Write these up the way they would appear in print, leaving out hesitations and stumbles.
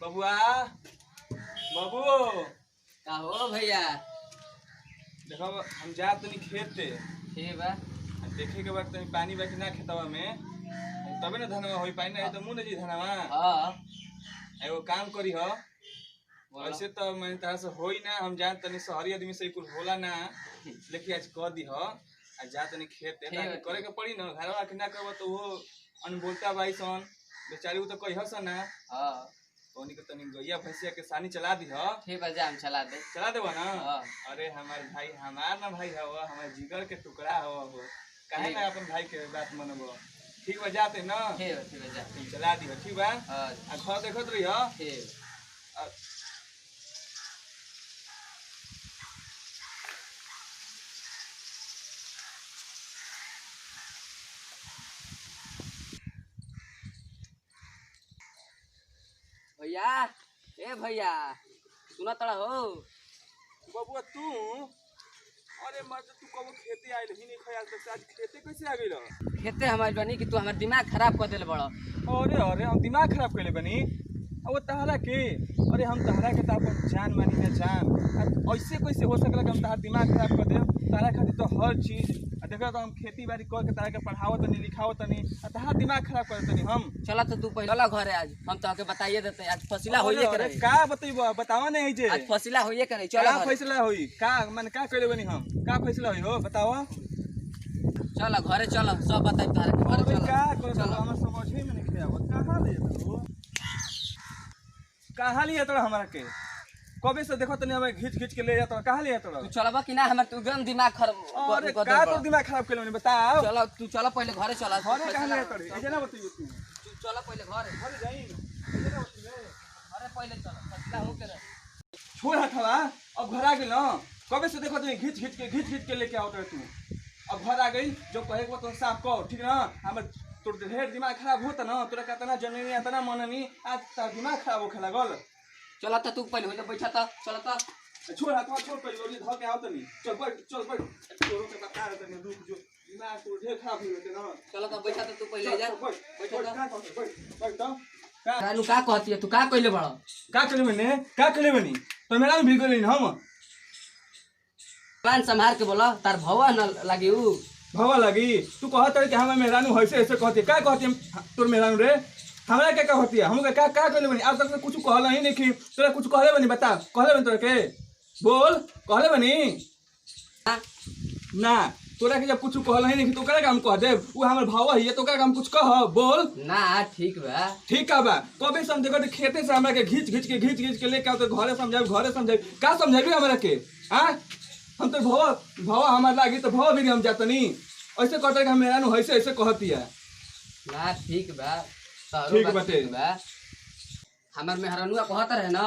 बबुआ बाबू का हो भैया। देखो हम जा तनी खेत पे ठीक बा। देखे के बाद तनी पानी बाकी ना खेतवा में तबे ना धनवा होई पानी ना तो मुंह न जी धनवा। हां एगो काम करी हो ऐसे तो मैं तरह से होई ना हम जा तनी शहरी आदमी से कुछ होला ना लेकिन आज कर दी हो आज जा तनी खेत पे करे के पड़ी ना घरवा के ना करबो तो वो अनबोलता भाई सन बेचारी वो तो कही हस ना। हां तोनी के तनी गैया भैंसिया के सानी चला दी हो। ठीक बा जा हम चला देबो ना। हां अरे हमारे भाई हमार ना भाई हवा हमारे जिगर के टुकड़ा हवा हो काहे ना अपन भाई के बात मनबो। ठीक बा जाते ना। ठीक बा जा चला दी हो ठीक बा। हां आ घर देखत रही हो। ठीक भैया। ए भैया सुना तड़ा हो बबुआ तू अरे मत तू कब खेते आइल ही नहीं ख्याल तक आज खेते कैसे आ गइल। खेते हमार बनी कि तू हमार दिमाग खराब कर देले बड़ा। अरे हम दिमाग खराब कइले बनी अब तहरा के। अरे हम तहरा के तो अपन जान मानी ना जान ऐसे कैसे हो सकला कि हम तहरा दिमाग खराब कर देब। तहरा खातिर तो हर चीज देखो तो हम खेती बाड़ी कर के तहरा के पढ़ावत नहीं लिखावत नहीं तहरा दिमाग खराब कर तनी हम। चला तो तू पहला घरे आज हम तोके बताइए देते आज फसिला होइए करे। का बतइबो बतावा नहीं जे आज फसिला होइए करे। चलो का फैसला होई का माने का कइले बनी हम का फैसला होई हो बतावा। चल घरे चल सब बताई तारे के घरे चल। का चलो हम समझ ही में नहीं आवत कहां ले तू कहां ले तोरा हमरा के कबे से देखो तनी हमें घिच घिच के ले जात कहां ले तोरा। तू चलबा कि ना हमर तू एकदम दिमाग खराब अरे का तो दिमाग खराब कइले बनी बताओ। चलो तू चलो पहले घरे चल। घरे कहां ले तोरे एजे ना बतइयो तू चलो पहले घरे जाई एजे ना बतइयो घरे पहले चल फसिला हो के छोड़ हथवा अब घर आ गेल न कबे से देखो तनी घिच घिच के लेके आवत तू अब घर आ गई जो कहे को तो साफ कर ठीक ना। हमर तोर ढेर दिमाग खराब होता ना तोरा कहता जमीनी इतना मननी आज तार दिमाग खराब होखे लागल। चला त तू पहले हो बैठा त चल त छोड़ हाथ छोड़ पहले ओली धर के आवत नहीं चल बैठ तोरो के बता रहे तनी रुक जो दिमाग तो ढेर खराब हो गए ना। चल त बैठा त तू पहले जा बैठ तो का कानू का कहती है तू का कइले बड़ का कइले बनी तो मेरा भी गइल हम प्लान संभाल के बोला तार भवा न लागी उ भवा लगी तू कहत है कि हम मेहरानू ऐसे ऐसे कहती का कहती तोर मेहरानू रे हमरा के का होती है हम का कहले बनी आज तक कुछ कहला ही नहीं कि तोरा कुछ कहले बनी बता कहले बनी तोरा के बोल कहले बनी ना तोरा के जब कुछ कहला ही नहीं कि तो करे हम कह देब उ हमर भावा है तो करे हम कुछ कह बोल ना ठीक बा कबे समझे को खेते से हमरा के घिच के लेके आओ तो घरे समझाई का समझाबी हमरा के हां हम तो भावा हमार लागी तो भावा भी हम जातनी ऐसे कहते हम मेहरानू ऐसे ऐसे कहती है ना ठीक बा ठीक बाटे बा हमर मेहरानुआ कहत रहे ना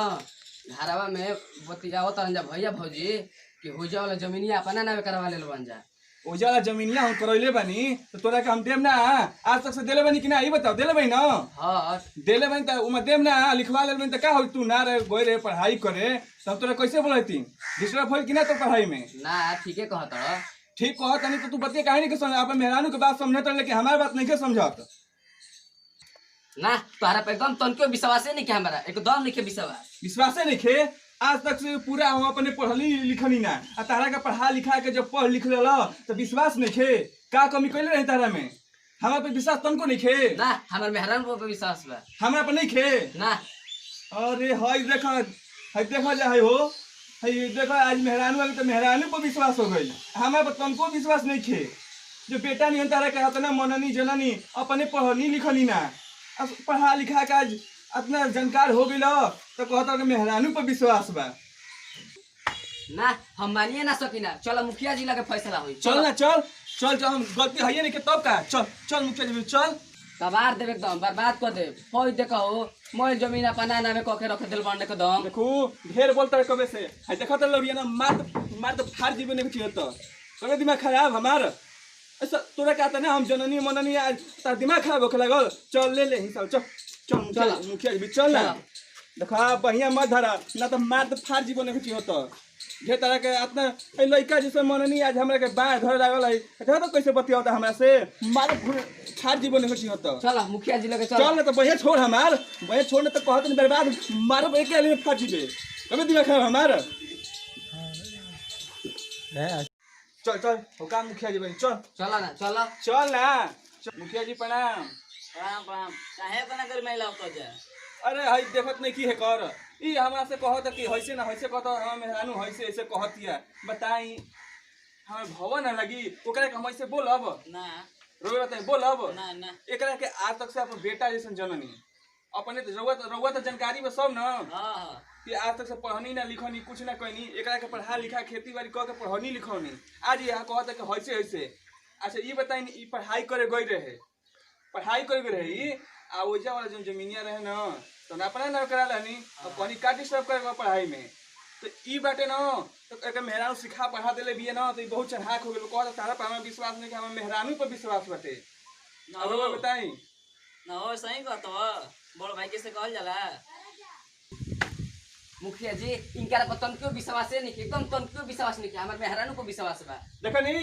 घरवा में बतियावत रहन जा भैया भौजी कि हो जा वाला जमीनिया अपना नाम करवा ले बन जा ओजाला जमीनिया हम करैले बानी तो तोरा के हम देम ना आज तक से देले बानी कि ना ई बताओ देले बानी ना। हां देले बानी त उमा देम ना लिखवा ले बानी त का हो तू ना रे गई रे पढ़ाई करे तब तोरा कैसे बोलती दूसरा फल कि ना तो पढ़ाई में ना ठीके कहत रह ठीक कहत नहीं तो तू बतिया काहे नहीं के समझ अपन मेहरानू के बात समझत लेकिन हमार बात नहीं के समझत ना तोहरा पे एकदम तनको विश्वास नहीं के हमरा एकदम नहीं के विश्वास नहीं खे आज तक से पूरा हम अपने पढ़ली लिखनी ना आ तारा का पढ़ा लिखा के जब पढ़ लिख लेला तो विश्वास नहीं खे का कमी कइले रहे तारा में हमरा पे विश्वास तनको नहीं खे ना हमर मेहरान पे विश्वास बा हमरा पे नहीं खे ना। अरे हई देखा जाए हो हई देखा आज मेहरानू वाली तो मेहरानू पर विश्वास हो गई हमरा पर तनको विश्वास नहीं खे जो बेटा नहीं तारा के इतना मननी जननी अपने पढ़नी लिखनी ना पढ़ा लिखा के आज इतना जानकार हो गई तो कहता मेहरानू पर विश्वास बा ना हम मानिए ना सकीना। चल मुखिया जी लगे फैसला होई चल ना चल हम गलती है नहीं के तब का चल मुखिया जी चल कबार देवे एकदम बर्बाद कर दे होई देखो मोर जमीन अपना नामे क के रख देल बंडे के दम देखो ढेर बोलता है कबे से है देखा तो लौरिया ना मार तो फाड़ जीवन नहीं चाहिए तो कबे दिमाग खराब हमार ऐसा तोरा कहता ना हम जननी मननी आज तार दिमाग खराब होके लागल चल ले हिसाब चल मुखिया जी चल ना देखा बढ़िया मत धरा ना तो मार तो फाड़ जीवन नहीं चाहिए तो जे तरह के अपना ए लइका जैसे मननी आज हमरा के बाहर घर लागल है देखो तो कैसे बतियाता हमरा से मार छाड़ जीवन नहीं होता चल मुखिया जी लगे चल चल ना तो बहे छोड़ हमार बहे छोड़ ना तो कहत नहीं बर्बाद मारो एक आदमी फाट जीबे कभी दिमाग खराब हमार चल चल हो काम मुखिया जी भाई चल चला ना चला चल ना मुखिया जी प्रणाम प्रणाम प्रणाम काहे तना कर मैं लावतो जा अरे हई देखत नहीं की है कर ई हमरा से कहत कि हइसे ना हइसे कहत हम मेहरानू हइसे ऐसे कहतिया बताई हमें भवन ना लगी ओकरा के हम ऐसे बोलब ना रोए बताई बोलब ना ना एकरा के आज तक से अपन बेटा जैसन जननी अपने तो रउआ तो जानकारी में सब ना हां कि आज तक से पढ़नी ना लिखनी कुछ ना कहनी एकरा के पढ़ा लिखा खेती बाड़ी कह के पढ़नी लिखनी आज यहाँ कहत कि हइसे हइसे अच्छा ये बताई ई पढ़ाई करे गई रहे पढ़ाई करे गई रहे ई आ ओइजा वाला जो जमीनिया रहे ना तो ना अपना ना करा रहनी और कहनी काटी सब करे पढ़ाई में तो ई बाटे ना तो एक मेहरानू सिखा पढ़ा देले बिए ना तो ई बहुत चढ़ाक हो गेल कहत तारा पर हमें विश्वास नहीं कि हमें मेहरानू पर विश्वास बाटे ना अब हो रउआ बताई ना हो सही कहतो बड़ भाई के से कहल जाला मुखिया जी इनका बतन क्यों विश्वास है नहीं एकदम तन क्यों विश्वास नहीं हमारे मेहरानू को विश्वास बा देखनी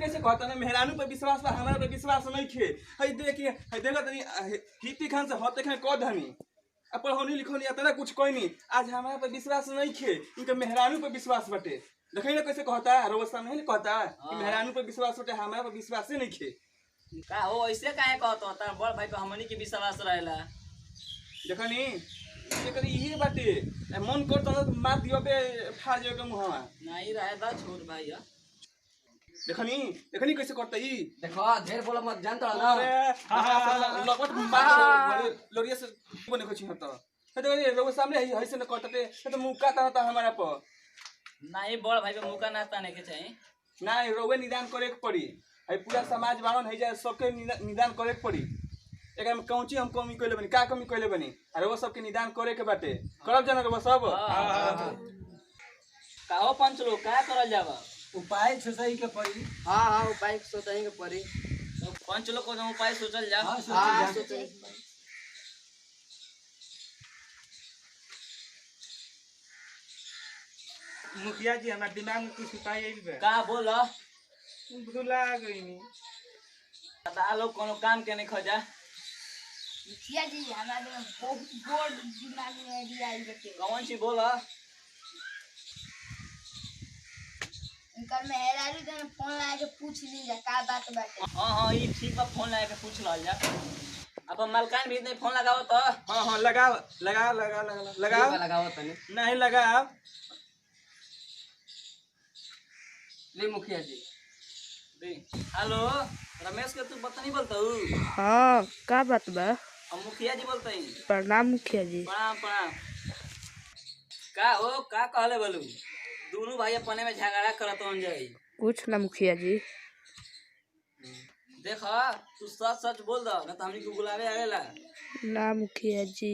कैसे कहता ना मेहरानू पे विश्वास बा हमारा पे विश्वास नहीं खे हई देखिए हई देखो तनी हिती खान से हते खान कह धनी अब पढ़ौनी लिखौनी इतना कुछ कोई नहीं आज हमारा पे विश्वास नहीं खे इनके मेहरानू पे विश्वास बटे देखी ना कैसे कहता है रोज सामने नहीं कहता कि मेहरानू पे विश्वास बटे हमारा पे विश्वास ही नहीं खे का हो ऐसे काहे कहतो तार बड़ भाई पे हमनी के विश्वास रहेला देखनी ये करी ये बाटे मन करता ना मार दियो पे फाड़ दियो के मुहावा नहीं रहे दा छोड़ भाई देखनी कैसे करता ई देखो ढेर बोला मत जानता ना अरे लगत मार लोरिया से बने कुछ होता है तो ये लोग सामने है से न करते तो मुका ता हमारा पर नहीं बड़ भाई पे मौका ना ताने के चाहिए ना रोवे निदान करे के पड़ी है पूरा समाज बारन है जाए सबके निदान करे के पड़ी एक हम कौची हम कमी कइले बनी का कमी कइले बनी अरे वो सबके निदान करे के बाटे करब जाना वो सब काहो पंच लोग का करल जावा उपाय सोचाई के पड़ी हाँ उपाय सोचेंगे परी तो पंच लोग को उपाय सोचल जा हाँ सोचेंगे मुखिया जी हमारे दिमाग में कुछ उपाय आई बा का बोल भुला गई नी बता लोग कोनो काम के नहीं खोजा मुखिया जी हमारे में बहुत बड़ दिमाग में आइडिया आई बटे कौन सी बोल इनकर मेहरारू जन फोन लगा के पूछ लीजा का बात बाटे हाँ ये ठीक बा फोन लगा के पूछ लल जा अब मलकान भी नहीं फोन लगाओ तो हां लगाओ लगाओ लगाओ तने नहीं लगाओ ले मुखिया जी हेलो रमेश के तू बता नहीं बोलता हूँ हाँ का बात बा हम मुखिया जी बोलते हैं प्रणाम मुखिया जी प्रणाम प्रणाम का हो का कहले बोलू दोनों भाई अपने में झगड़ा करत हो जाई कुछ ना मुखिया जी देखा तू सच सच बोल दो ना तो हमनी को बुलावे आवेला ना मुखिया जी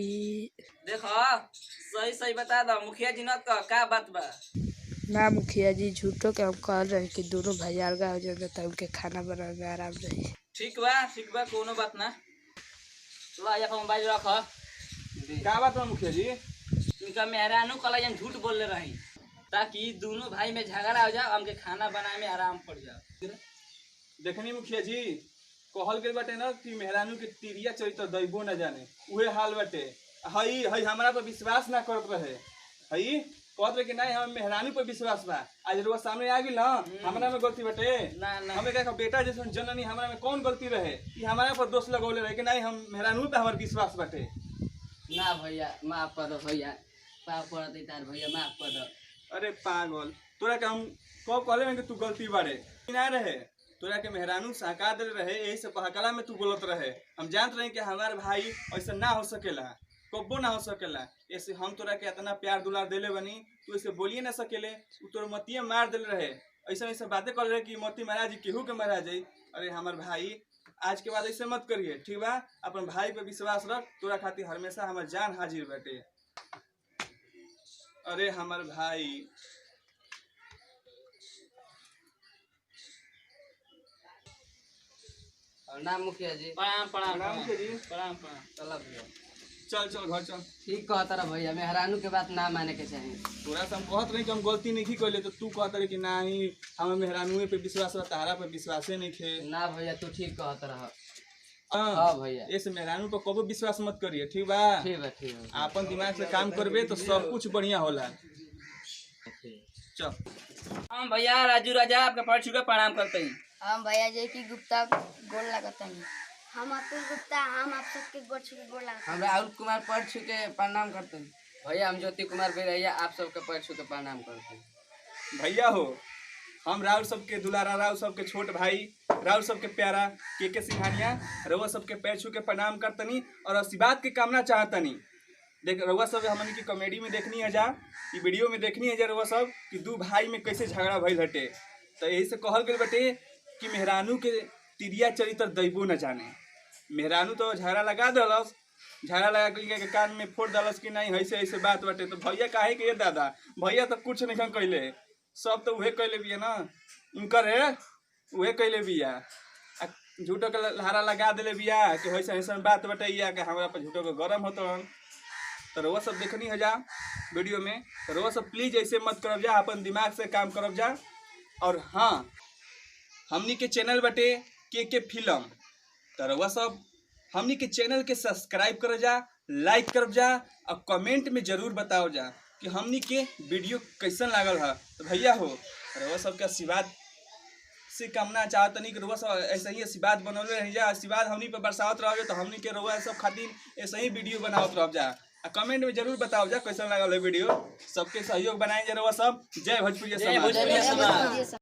देखा सही सही बता दो मुखिया जी न कह का बात बा ना मुखिया जी झूठो के हम कह रहे हैं कि दोनों भाई अलगा हो जाएंगे तो उनके खाना बनाने में आराम रही ठीक बा कोनो बात ना ला या मोबाइल रख का बात है मुखिया जी इनका मेहरानू कल हम झूठ बोल रही ताकि दोनों भाई में झगड़ा हो जाए हमके खाना बनाए में आराम पड़ जाए देखनी मुखिया जी कहल गई बाटे ना कि मेहरानू के तिरिया चरित्र दैबो न जाने उहे हाल बाटे हई हई हमरा पर विश्वास ना करत रहे हई कहत रहे कि नहीं हम मेहरानू पर विश्वास बा आज रोज सामने आ गेल ना हमरा में गलती बाटे ना ना हमें का बेटा जैसे जननी हमरा में कौन गलती रहे कि हमारा पर दोष लगौले रहे कि नहीं हम मेहरानू पे हमार विश्वास बाटे ना भैया माफ कर दो भैया पाप पड़ते तार भैया माफ कर दो अरे पागल तोरा के हम कब कहले कि तू गलती बारे ना रहे तोरा के मेहरानू सहका दे रहे यही से बहकला में तू बोलत रहे हम जानत रहे कि हमार भाई ऐसा ना हो सकेला कब्बो ना हो सकेला ऐसे हम तोरा के इतना प्यार दुलार देले बनी तू ऐसे बोलिए ना सकेले तू तोर मतिये मार देले रहे ऐसा ऐसा बातें कर रहे कि मती महाराज केहू के महाराज है अरे हमार भाई आज के बाद ऐसे मत करिए ठीक बा अपन भाई पे विश्वास रख तोरा खातिर हमेशा हमार जान हाजिर बाटे अरे हमार भाई ना मुखिया जी प्रणाम प्रणाम प्रणाम मुखिया जी प्रणाम प्रणाम चला भैया चल चल घर चल। ठीक कहता रहा भैया, मेहरानू के बात ना माने के चाहिए। तोरा से हम कहत रही कि हम गलती नहीं कैले, तो तू कहत रही कि नहीं हमें मेहरानुए पे विश्वास बा, तारा पे विश्वासे नहीं खे। ना भैया तू ठीक कहता रहा। हाँ हाँ भैया ऐसे मेहरानू पर कबो विश्वास मत करिए, ठीक बा? ठीक है ठीक है। आपन दिमाग से काम करबे तो सब कुछ बढ़िया होला। चल हम भैया राजू राजा आपके पैर छू के प्रणाम करते हैं। हम भैया जे की गुप्ता गोल लगता है। हम अतुल गुप्ता हम आप सबके गोल छू के गोल लगता हम राहुल कुमार पैर छू के प्रणाम करते हैं। भैया हम ज्योति कुमार बेरैया आप सबके पैर छू के प्रणाम करते हैं। भैया हो, हम राउर सबके दुलारा, राउर सबके छोट भाई, राउर सबके प्यारा के सिंघानिया रउआ सबके पैर छू के प्रणाम करतनी और आशीर्वाद की कामना चाहतनी। देख रउआ सब हमनी की कॉमेडी में देखनी है जा, ई वीडियो में देखनी है जा रउआ सब कि दू भाई में कैसे झगड़ा भइल हटे। तो यही से कहल गेल बटे कि मेहरानू के तिरिया चरित्र दैबो न जाने। मेहरानू तो झगड़ा लगा दलस, झगड़ा लगा के कान में फोड़ दलस कि नहीं ऐसे ऐसे बात बटे। तो भैया काहे के दादा, भैया तो कुछ नहीं कैले, सब तो उहे कैले बिया ना, इनकर है उहे कैले बिया। झूठो के लहरा लगा दिले बिया कि वैसे ऐसा बात बटैया कि हमारा पर झूठो के गरम होता। तो रउआ सब देखनी है जा वीडियो में, तो रउआ सब प्लीज ऐसे मत करब जा, अपन दिमाग से काम करब जा। और हाँ, हमनी के चैनल बटे के फिल्म, तो रउआ सब हमनी के चैनल के सब्सक्राइब कर जा, लाइक करब जा और कमेंट में जरूर बताओ जा कि हमनी के वीडियो कैसन लागल है। तो भैया हो, रउआ सबके आशीर्वाद से कामना चाहतनी कि रउआ सब ऐसे ही आशीर्वाद बनौले रह जा, आशीर्वाद हमनी पर बरसावत रह जा। तो हमनी के रउआ सब खातिर ऐसे ही वीडियो बनावत रह जा। कमेंट में जरूर बताओ जा कैसा लागल है वीडियो। सबके सहयोग बनाए जा रउआ सब। जय भोजपुरी समाज। है।